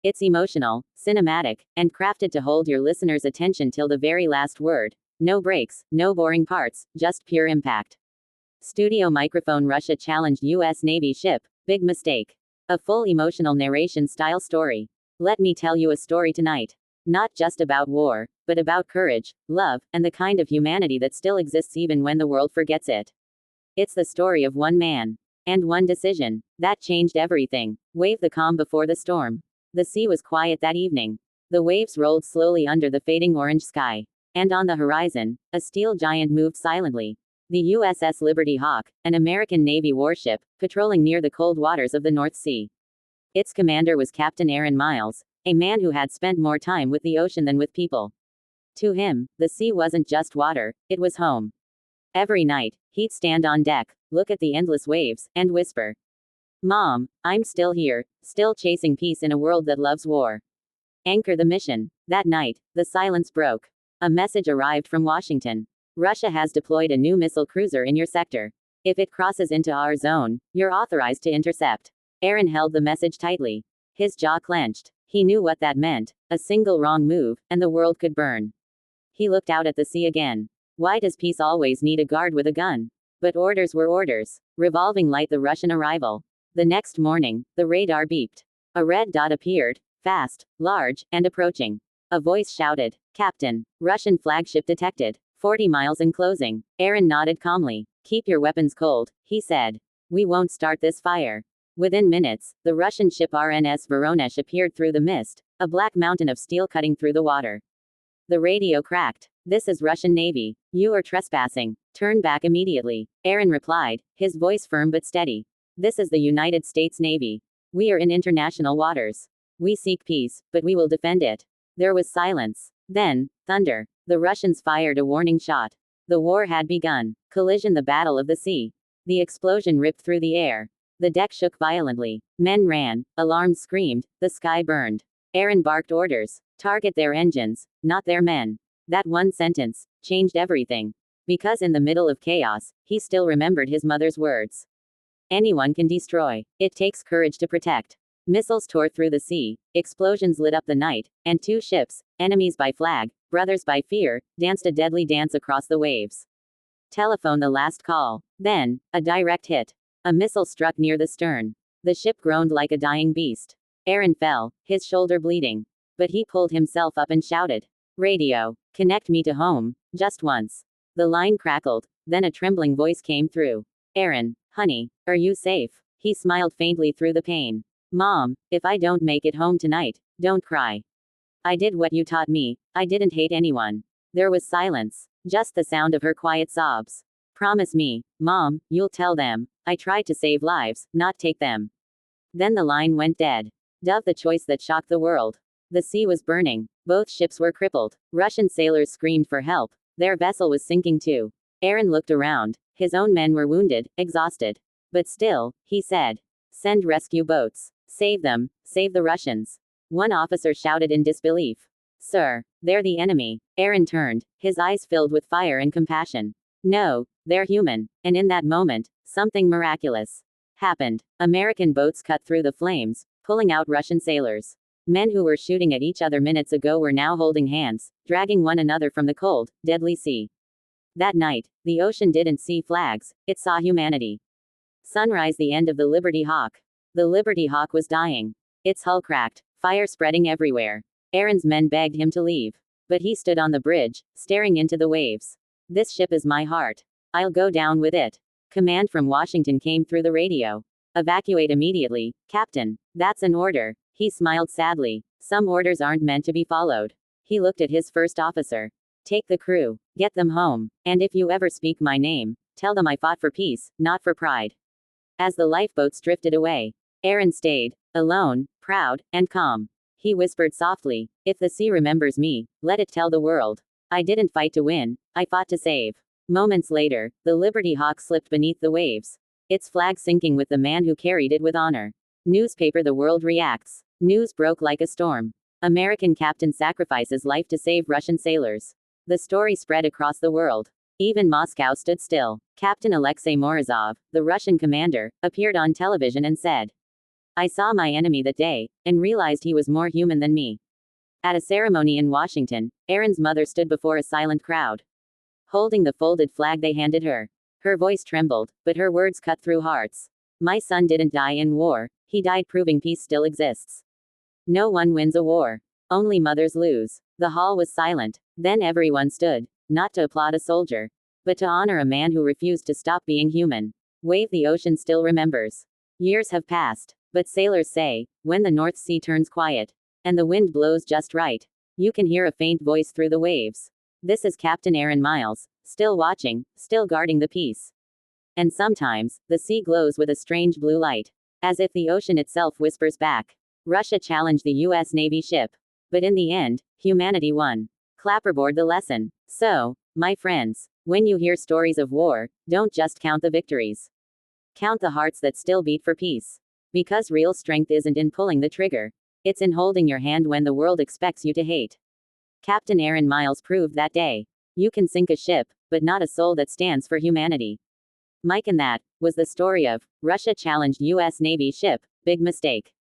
It's emotional, cinematic, and crafted to hold your listener's attention till the very last word. No breaks, no boring parts, just pure impact. Studio microphone. Russia challenged U.S. Navy ship. Big mistake. A full emotional narration style story. Let me tell you a story tonight. Not just about war, but about courage, love, and the kind of humanity that still exists even when the world forgets it. It's the story of one man. And one decision. That changed everything. Wave the calm before the storm. The sea was quiet that evening. The waves rolled slowly under the fading orange sky. And on the horizon, a steel giant moved silently. The USS Liberty Hawk, an American Navy warship, patrolling near the cold waters of the North Sea. Its commander was Captain Aaron Miles, a man who had spent more time with the ocean than with people. To him, the sea wasn't just water, it was home. Every night, he'd stand on deck, look at the endless waves, and whisper, "Mom, I'm still here, still chasing peace in a world that loves war." Anchor the mission. That night, the silence broke. A message arrived from Washington. Russia has deployed a new missile cruiser in your sector. If it crosses into our zone, you're authorized to intercept. Aaron held the message tightly. His jaw clenched. He knew what that meant. A single wrong move, and the world could burn. He looked out at the sea again. Why does peace always need a guard with a gun? But orders were orders. Revolving light. The Russian arrival. The next morning, the radar beeped. A red dot appeared, fast, large, and approaching. A voice shouted, "Captain, Russian flagship detected. 40 miles in closing." Aaron nodded calmly. "Keep your weapons cold," he said. "We won't start this fire." Within minutes, the Russian ship RNS Voronezh appeared through the mist, a black mountain of steel cutting through the water. The radio cracked. "This is Russian Navy. You are trespassing. Turn back immediately." Aaron replied, his voice firm but steady. "This is the United States Navy. We are in international waters. We seek peace, but we will defend it." There was silence. Then, thunder. The Russians fired a warning shot. The war had begun. Collision. The battle of the sea. The explosion ripped through the air. The deck shook violently. Men ran. Alarms screamed. The sky burned. Aaron barked orders. "Target their engines, not their men." That one sentence changed everything. Because in the middle of chaos, he still remembered his mother's words. Anyone can destroy. It takes courage to protect. Missiles tore through the sea, explosions lit up the night, and two ships, enemies by flag, brothers by fear, danced a deadly dance across the waves. Telephone. The last call. Then, a direct hit. A missile struck near the stern. The ship groaned like a dying beast. Aaron fell, his shoulder bleeding. But he pulled himself up and shouted, "Radio, connect me to home, just once." The line crackled, then a trembling voice came through. "Aaron, honey, are you safe?" He smiled faintly through the pain. "Mom, if I don't make it home tonight, don't cry. I did what you taught me. I didn't hate anyone." There was silence, just the sound of her quiet sobs. "Promise me, Mom, you'll tell them. I tried to save lives, not take them." Then the line went dead. Dove. The choice that shocked the world. The sea was burning. Both ships were crippled. Russian sailors screamed for help. Their vessel was sinking too. Aaron looked around. His own men were wounded, exhausted. But still, he said, "Send rescue boats. Save them, save the Russians." One officer shouted in disbelief, "Sir, they're the enemy." Aaron turned, his eyes filled with fire and compassion. "No, they're human." And in that moment, something miraculous happened. American boats cut through the flames, pulling out Russian sailors. Men who were shooting at each other minutes ago were now holding hands, dragging one another from the cold, deadly sea. That night, the ocean didn't see flags, it saw humanity. Sunrise. The end of the Liberty Hawk. The Liberty Hawk was dying. Its hull cracked, fire spreading everywhere. Aaron's men begged him to leave. But he stood on the bridge, staring into the waves. "This ship is my heart. I'll go down with it." Command from Washington came through the radio. "Evacuate immediately, Captain." "That's an order." He smiled sadly. "Some orders aren't meant to be followed." He looked at his first officer. "Take the crew. Get them home. And if you ever speak my name, tell them I fought for peace, not for pride." As the lifeboats drifted away, Aaron stayed, alone, proud, and calm. He whispered softly, "If the sea remembers me, let it tell the world. I didn't fight to win, I fought to save." Moments later, the Liberty Hawk slipped beneath the waves. Its flag sinking with the man who carried it with honor. Newspaper. The world reacts. News broke like a storm. American captain sacrifices life to save Russian sailors. The story spread across the world. Even Moscow stood still. Captain Alexei Morozov, the Russian commander, appeared on television and said, I saw my enemy that day, and realized he was more human than me. At a ceremony in Washington, Aaron's mother stood before a silent crowd, holding the folded flag they handed her. Her voice trembled, but her words cut through hearts. My son didn't die in war, he died proving peace still exists. No one wins a war. Only mothers lose. The hall was silent. Then everyone stood, not to applaud a soldier, but to honor a man who refused to stop being human. Wave the ocean still remembers. Years have passed, but sailors say, when the North Sea turns quiet, and the wind blows just right, you can hear a faint voice through the waves. This is Captain Aaron Miles, still watching, still guarding the peace. And sometimes, the sea glows with a strange blue light, as if the ocean itself whispers back. Russia challenged the U.S. Navy ship. But in the end, humanity won. Clapperboard the lesson. So, my friends, when you hear stories of war, don't just count the victories. Count the hearts that still beat for peace. Because real strength isn't in pulling the trigger. It's in holding your hand when the world expects you to hate. Captain Aaron Miles proved that day. You can sink a ship, but not a soul that stands for humanity. Mike, and that was the story of Russia challenged U.S. Navy ship. Big mistake.